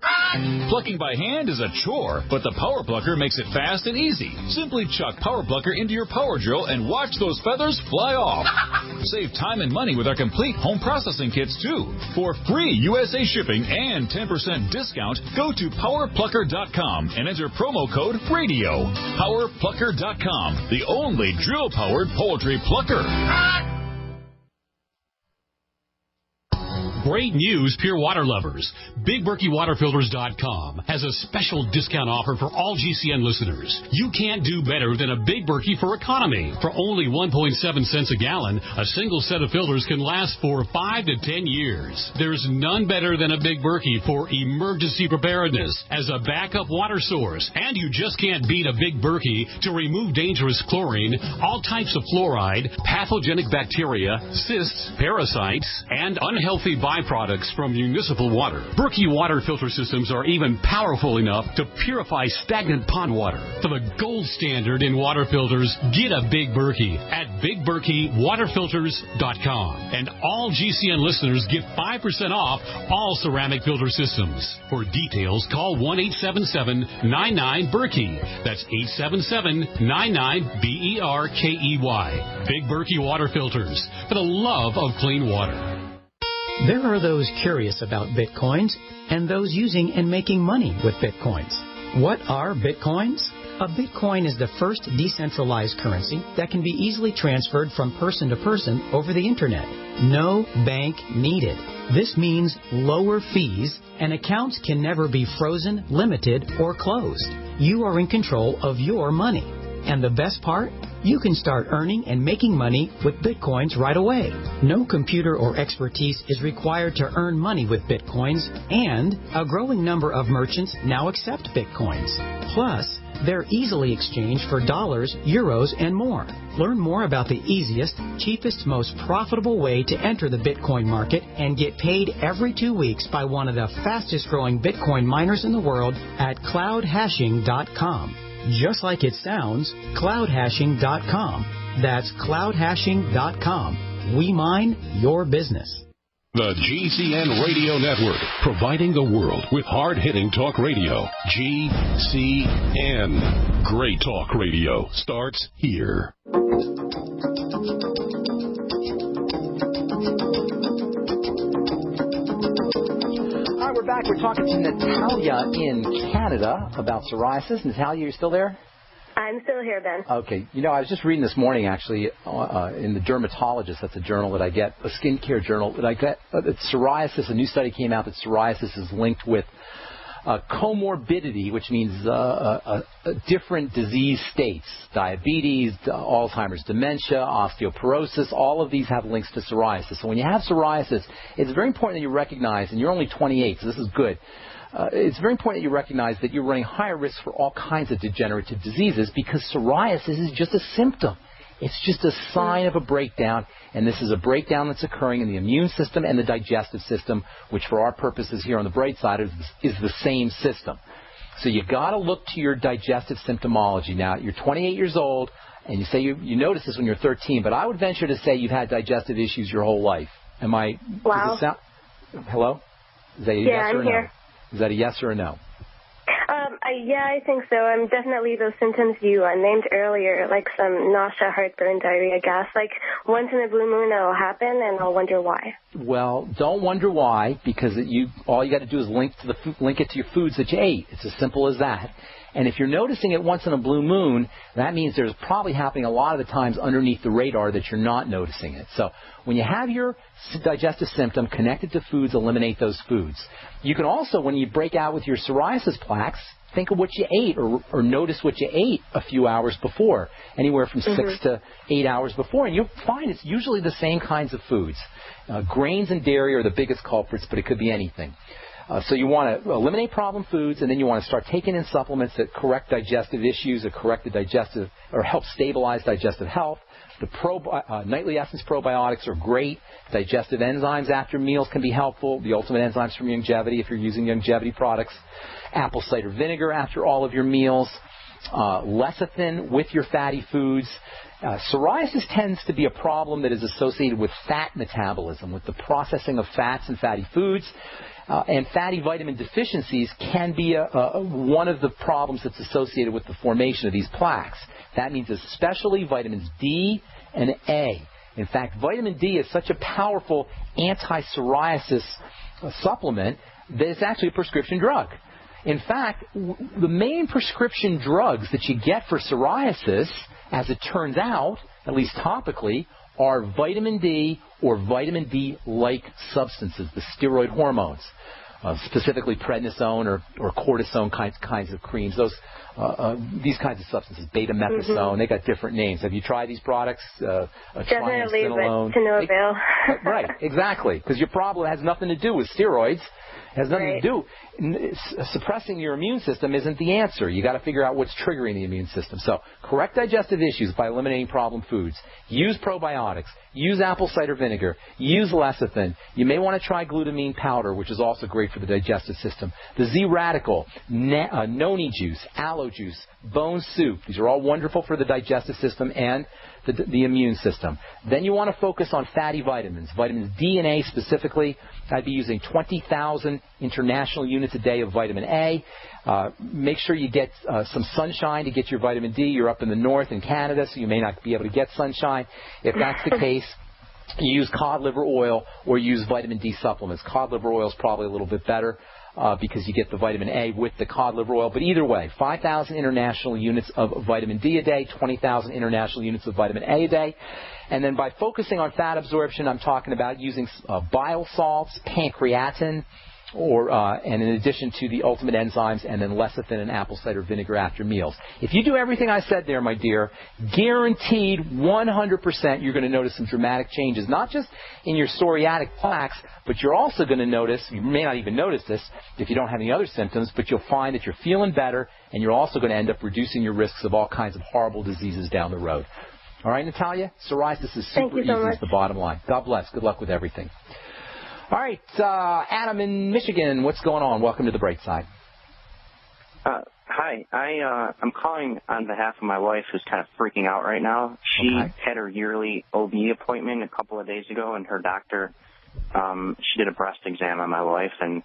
Plucking by hand is a chore, but the Power Plucker makes it fast and easy. Simply chuck Power Plucker into your power drill and watch those feathers fly off. Save time and money with our complete home processing kits, too. For free USA shipping and 10% discount, go to PowerPlucker.com and enter promo code RADIO. PowerPlucker.com, the only drill-powered poultry plucker. Great news, pure water lovers. BigBerkeyWaterFilters.com has a special discount offer for all GCN listeners. You can't do better than a Big Berkey for economy. For only 1.7 cents a gallon, a single set of filters can last for 5 to 10 years. There's none better than a Big Berkey for emergency preparedness as a backup water source. And you just can't beat a Big Berkey to remove dangerous chlorine, all types of fluoride, pathogenic bacteria, cysts, parasites, and unhealthy byproducts from municipal water. Berkey water filter systems are even powerful enough to purify stagnant pond water. For the gold standard in water filters, get a Big Berkey at BigBerkeyWaterFilters.com. And all GCN listeners get 5% off all ceramic filter systems. For details, call 1-877-99-BERKEY. That's 877-99-BERKEY. Big Berkey Water Filters, for the love of clean water. There are those curious about Bitcoins and those using and making money with Bitcoins. What are Bitcoins? A Bitcoin is the first decentralized currency that can be easily transferred from person to person over the Internet. No bank needed. This means lower fees, and accounts can never be frozen, limited, or closed. You are in control of your money. And the best part? You can start earning and making money with Bitcoins right away. No computer or expertise is required to earn money with Bitcoins, and a growing number of merchants now accept Bitcoins. Plus, they're easily exchanged for dollars, euros, and more. Learn more about the easiest, cheapest, most profitable way to enter the Bitcoin market and get paid every 2 weeks by one of the fastest growing Bitcoin miners in the world at cloudhashing.com. Just like it sounds, cloudhashing.com. That's cloudhashing.com. We mine your business. The GCN Radio Network, providing the world with hard-hitting talk radio. GCN. Great talk radio starts here. We're back. We're talking to Natalia in Canada about psoriasis. Natalia, you're still there? I'm still here, Ben. Okay. You know, I was just reading this morning, actually, in the Dermatologist. That's a journal that I get, a skincare journal that I get. Psoriasis, a new study came out that psoriasis is linked with comorbidity, which means different disease states, diabetes, Alzheimer's, dementia, osteoporosis, all of these have links to psoriasis. So when you have psoriasis, it's very important that you recognize, and you're only 28, so this is good, it's very important that you recognize that you're running higher risk for all kinds of degenerative diseases because psoriasis is just a symptom. It's just a sign of a breakdown, and this is a breakdown that's occurring in the immune system and the digestive system, which for our purposes here on the bright side is the same system. So you got to look to your digestive symptomology. Now, you're 28 years old, and you say you notice this when you're 13, but I would venture to say you've had digestive issues your whole life. Am I? Wow. Hello? Is that a yes or a no? Here. Is that a yes or a no? Yeah, I think so. Definitely those symptoms you named earlier, like some nausea, heartburn, diarrhea, gas. Like once in a blue moon, it'll happen, and I'll wonder why. Well, don't wonder why, because all you got to do is link it to your foods that you ate. It's as simple as that. And if you're noticing it once in a blue moon, that means there's probably happening a lot of the times underneath the radar that you're not noticing it. So when you have your digestive symptom connected to foods, eliminate those foods. You can also, when you break out with your psoriasis plaques, think of what you ate or notice what you ate a few hours before, anywhere from 6 to 8 hours before, and you'll find it's usually the same kinds of foods. Grains and dairy are the biggest culprits, but it could be anything. So you want to eliminate problem foods, and then you want to start taking in supplements that correct digestive issues or correct the digestive or help stabilize digestive health. The nightly essence probiotics are great. Digestive enzymes after meals can be helpful. The ultimate enzymes from Youngevity if you're using Youngevity products. Apple cider vinegar after all of your meals. Lecithin with your fatty foods. Psoriasis tends to be a problem that is associated with fat metabolism, with the processing of fats and fatty foods. And fatty vitamin deficiencies can be one of the problems that's associated with the formation of these plaques. That means especially vitamins D and A. In fact, vitamin D is such a powerful anti-psoriasis supplement that it's actually a prescription drug. In fact, the main prescription drugs that you get for psoriasis, as it turns out, at least topically, are vitamin D or vitamin D-like substances, the steroid hormones, specifically prednisone or cortisone kinds of creams. These kinds of substances, beta-methasone, they got different names. Have you tried these products? Definitely, but to no avail. Right, exactly, because your problem has nothing to do with steroids. It has nothing to do. Suppressing your immune system isn't the answer. You got to figure out what's triggering the immune system. So correct digestive issues by eliminating problem foods. Use probiotics. Use apple cider vinegar. Use lecithin. You may want to try glutamine powder, which is also great for the digestive system. The Z-Radical, noni juice, aloe juice, bone soup. These are all wonderful for the digestive system and the immune system. Then you want to focus on fatty vitamins. Vitamins D and A specifically. I'd be using 20,000 international units a day of vitamin A. Make sure you get some sunshine to get your vitamin D. You're up in the north in Canada, so you may not be able to get sunshine. If that's the case, you use cod liver oil or use vitamin D supplements. Cod liver oil is probably a little bit better because you get the vitamin A with the cod liver oil. But either way, 5,000 international units of vitamin D a day, 20,000 international units of vitamin A a day. And then by focusing on fat absorption, I'm talking about using bile salts, pancreatin, and in addition to the ultimate enzymes, and then lecithin and apple cider vinegar after meals. If you do everything I said there, my dear, guaranteed 100% you're going to notice some dramatic changes, not just in your psoriatic plaques, but you're also going to notice, you may not even notice this if you don't have any other symptoms, but you'll find that you're feeling better, and you're also going to end up reducing your risks of all kinds of horrible diseases down the road. All right, Natalia? Psoriasis is super easy is the bottom line. God bless. Good luck with everything. All right, Adam in Michigan, what's going on? Welcome to the Bright Side. Hi, I'm calling on behalf of my wife who's kind of freaking out right now. She had her yearly OB appointment a couple of days ago, and her doctor, she did a breast exam on my wife, and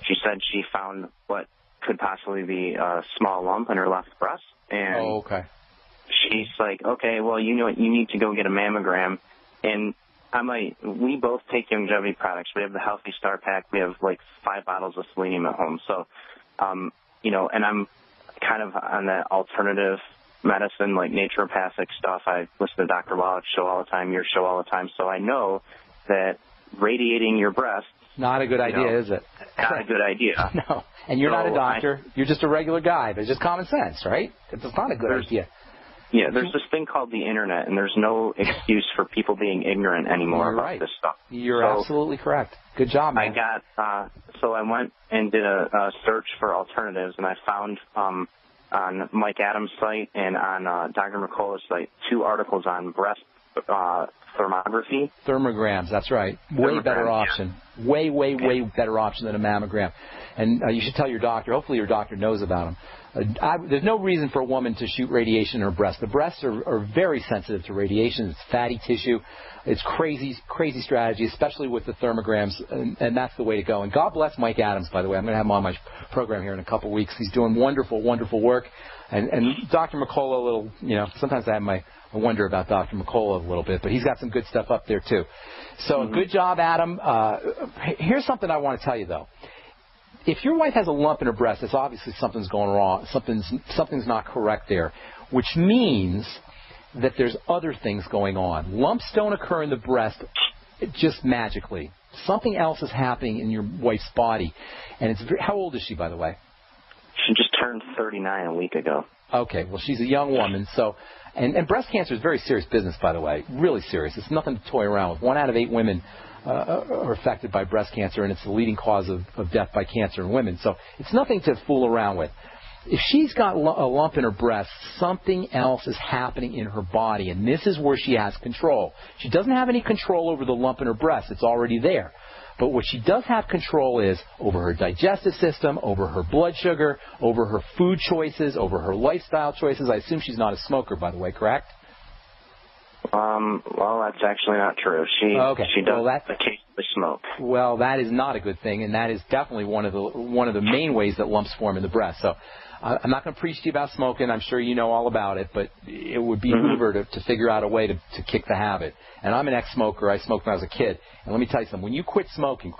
she said she found what could possibly be a small lump in her left breast. And she's like, okay, well, you know what, you need to go get a mammogram. And I'm like, we both take longevity products. We have the Healthy Star Pack. We have like 5 bottles of selenium at home. So, you know, and I'm kind of on that alternative medicine, like naturopathic stuff. I listen to Dr. Wallach's show all the time, your show all the time. So I know that radiating your breast, not a good idea, is it? Not a good idea. No. And you're not a doctor. You're just a regular guy. There's just common sense, right? It's not a good idea. Yeah, there's this thing called the Internet, and there's no excuse for people being ignorant anymore about this stuff. You're absolutely correct. Good job, man. So I went and did a search for alternatives, and I found on Mike Adams' site and on Dr. McCullough's site 2 articles on breast thermography. Thermograms, that's right. Way better option. Yeah. Way better option than a mammogram. And you should tell your doctor. Hopefully your doctor knows about them. There's no reason for a woman to shoot radiation in her breast. The breasts are very sensitive to radiation. It's fatty tissue. It's crazy strategy, especially with the thermograms, and that's the way to go. And God bless Mike Adams, by the way. I'm going to have him on my program here in a couple of weeks. He's doing wonderful work. And Dr. McCullough, sometimes I wonder about Dr. McCullough a little bit, but he's got some good stuff up there, too. So good job, Adam. Here's something I want to tell you, though. If your wife has a lump in her breast, it's obviously something's going wrong. Something's not correct there, which means that there's other things going on. Lumps don't occur in the breast just magically. Something else is happening in your wife's body. And how old is she, by the way? She just turned 39 a week ago. Okay, well, she's a young woman. So, and breast cancer is very serious business, by the way, really serious. It's nothing to toy around with. 1 out of 8 women are affected by breast cancer, and it's the leading cause of death by cancer in women. So it's nothing to fool around with. If she's got a lump in her breast, something else is happening in her body, and this is where she has control. She doesn't have any control over the lump in her breast. It's already there. But what she does have control is over her digestive system, over her blood sugar, over her food choices, over her lifestyle choices. I assume she's not a smoker, by the way, correct? Well, that's actually not true. She does occasionally smoke. Well, that is not a good thing, and that is definitely one of the main ways that lumps form in the breast. So I'm not going to preach to you about smoking. I'm sure you know all about it, but it would be Hoover to figure out a way to kick the habit. And I'm an ex-smoker. I smoked when I was a kid. And let me tell you something. When you quit smoking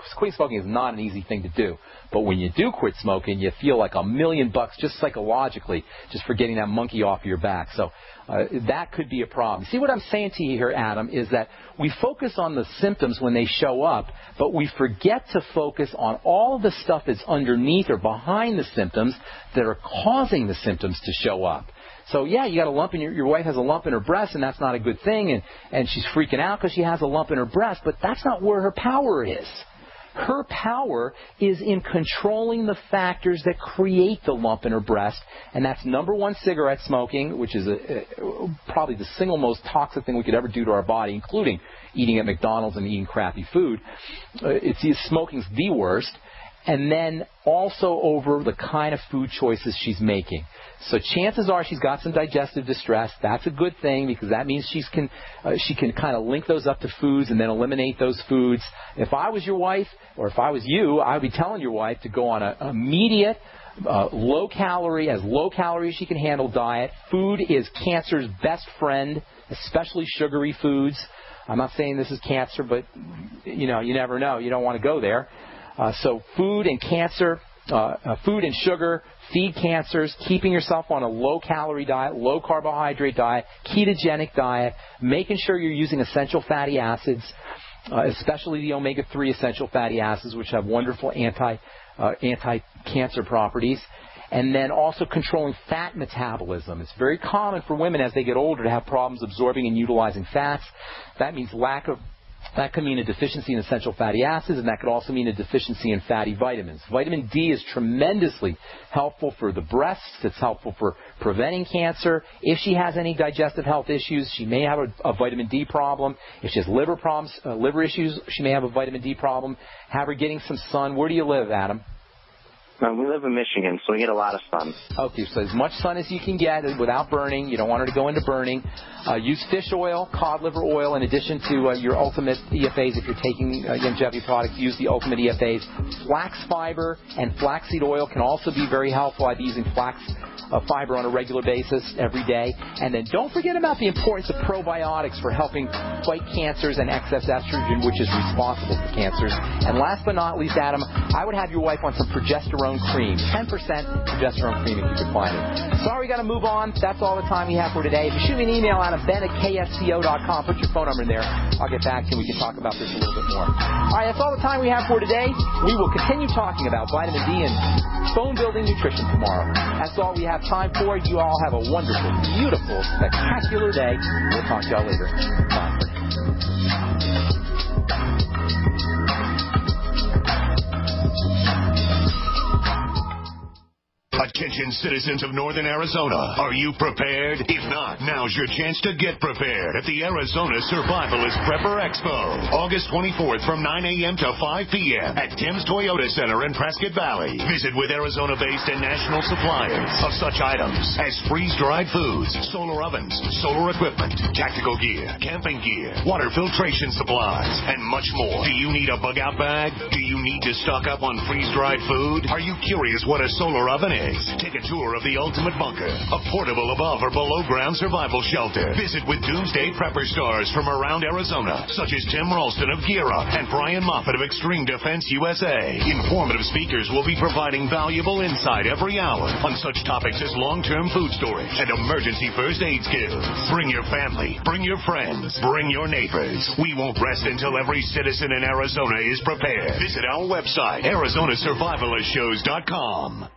is not an easy thing to do. But when you do quit smoking, you feel like $1 million just psychologically just for getting that monkey off your back. So that could be a problem. See, what I'm saying to you here, Adam, is that we focus on the symptoms when they show up, but we forget to focus on all of the stuff that's underneath or behind the symptoms that are causing the symptoms to show up. So, yeah, you got a lump in your wife has a lump in her breast, and that's not a good thing, and she's freaking out because she has a lump in her breast, but that's not where her power is. Her power is in controlling the factors that create the lump in her breast, and that's number one, cigarette smoking, which is probably the single most toxic thing we could ever do to our body, including eating at McDonald's and eating crappy food. Smoking's the worst. And then also over the kind of food choices she's making. So chances are she's got some digestive distress. That's a good thing because that means she can kind of link those up to foods and then eliminate those foods. If I was your wife or if I was you, I would be telling your wife to go on an immediate low calorie as she can handle diet. Food is cancer's best friend, especially sugary foods. I'm not saying this is cancer, but you never know. You don't want to go there. So food and cancer, food and sugar feed cancers, keeping yourself on a low-calorie diet, low-carbohydrate diet, ketogenic diet, making sure you're using essential fatty acids, especially the omega-3 essential fatty acids, which have wonderful anti-cancer properties, and then also controlling fat metabolism. It's very common for women as they get older to have problems absorbing and utilizing fats. That means that can mean a deficiency in essential fatty acids, and that could also mean a deficiency in fatty vitamins. Vitamin D is tremendously helpful for the breasts. It's helpful for preventing cancer. If she has any digestive health issues, she may have a vitamin D problem. If she has liver problems, liver issues, she may have a vitamin D problem. Have her getting some sun. Where do you live, Adam? We live in Michigan, so we get a lot of sun. Okay, so as much sun as you can get without burning. You don't want her to go into burning. Use fish oil, cod liver oil, in addition to your Ultimate EFAs. If you're taking longevity products, use the Ultimate EFAs. Flax fiber and flaxseed oil can also be very helpful. I'd be using flax fiber on a regular basis every day. And then don't forget about the importance of probiotics for helping fight cancers and excess estrogen, which is responsible for cancers. And last but not least, Adam, I would have your wife on some progesterone cream. 10% progesterone cream if you could find it. Sorry, we got to move on. That's all the time we have for today. If you shoot me an email out of ben@ksco.com, put your phone number in there. I'll get back to you. We can talk about this a little bit more. All right, that's all the time we have for today. We will continue talking about vitamin D and bone-building nutrition tomorrow. That's all we have time for. You all have a wonderful, beautiful, spectacular day. We'll talk to y'all later. Bye for now. Attention citizens of Northern Arizona, are you prepared? If not, now's your chance to get prepared at the Arizona Survivalist Prepper Expo, August 24th from 9 a.m. to 5 p.m. at Tim's Toyota Center in Prescott Valley. Visit with Arizona-based and national suppliers of such items as freeze-dried foods, solar ovens, solar equipment, tactical gear, camping gear, water filtration supplies, and much more. Do you need a bug-out bag? Do you need to stock up on freeze-dried food? Are you curious what a solar oven is? Take a tour of the Ultimate Bunker, a portable above or below ground survival shelter. Visit with Doomsday Prepper stars from around Arizona, such as Tim Ralston of Gear Up and Brian Moffitt of Extreme Defense USA. Informative speakers will be providing valuable insight every hour on such topics as long-term food storage and emergency first aid skills. Bring your family, bring your friends, bring your neighbors. We won't rest until every citizen in Arizona is prepared. Visit our website, ArizonaSurvivalistshows.com.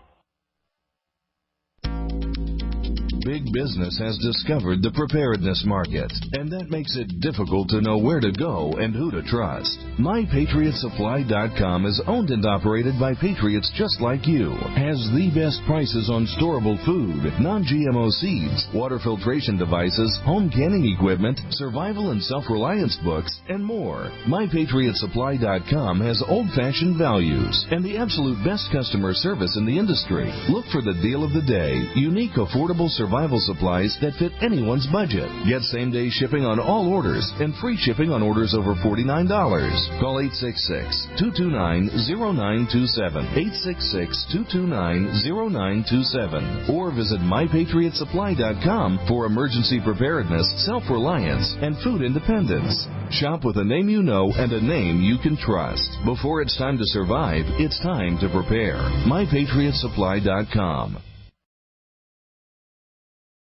Big business has discovered the preparedness market, and that makes it difficult to know where to go and who to trust. MyPatriotSupply.com is owned and operated by patriots just like you. Has the best prices on storable food, non-GMO seeds, water filtration devices, home canning equipment, survival and self-reliance books, and more. MyPatriotSupply.com has old-fashioned values and the absolute best customer service in the industry. Look for the deal of the day, unique, affordable survival survival supplies that fit anyone's budget. Get same-day shipping on all orders and free shipping on orders over $49. Call 866-229-0927, 866-229-0927, or visit mypatriotsupply.com for emergency preparedness, self-reliance, and food independence. Shop with a name you know and a name you can trust. Before it's time to survive, it's time to prepare. mypatriotsupply.com.